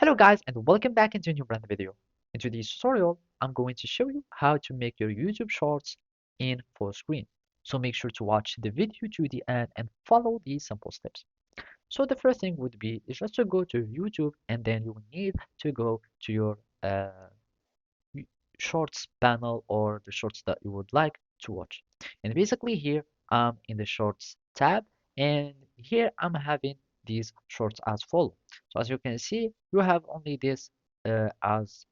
Hello guys and welcome back into a new brand video. In today's tutorial, I'm going to show you how to make your YouTube Shorts in full screen. So make sure to watch the video to the end and follow these simple steps. So the first thing would be is just to go to YouTube and then you will need to go to your y- Shorts panel or the shorts that you would like to watch. And basically here I'm in the Shorts tab and here I'm having these shorts as follow. So as you can see, you have only this as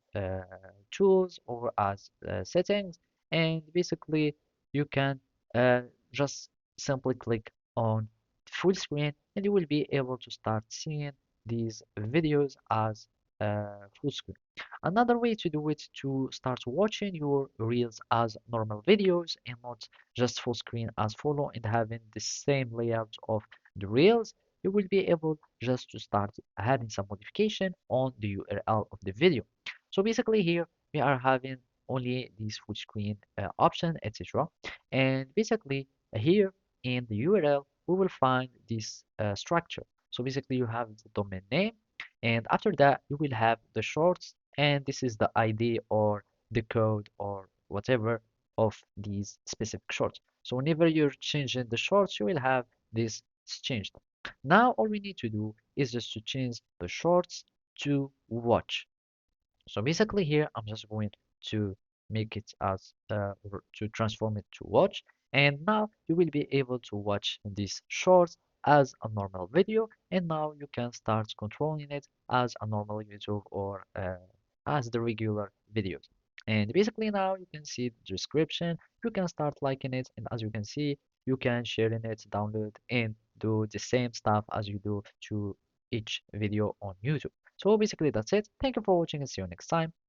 tools or as settings, and basically you can uh, just simply click on full screen and you will be able to start seeing these videos as full screen. Another way to do it to start watching your reels as normal videos and not just full screen as follow and having the same layout of the reels, you will be able just to start adding some modification on the URL of the video. So basically here we are having only this full screen option, etc. And basically here in the URL we will find this structure. So basically you have the domain name, and after that you will have the shorts, and this is the ID or the code or whatever of these specific shorts. So whenever you're changing the shorts, you will have this changed. Now all we need to do is just to change the shorts to watch. So basically here I'm just going to make it as or to transform it to watch, and now you will be able to watch these shorts as a normal video, and now you can start controlling it as a normal YouTube or as the regular videos. And basically now you can see the description, you can start liking it, and as you can see, you can share in it, download, and do the same stuff as you do to each video on YouTube. So basically that's it. Thank you for watching and see you next time.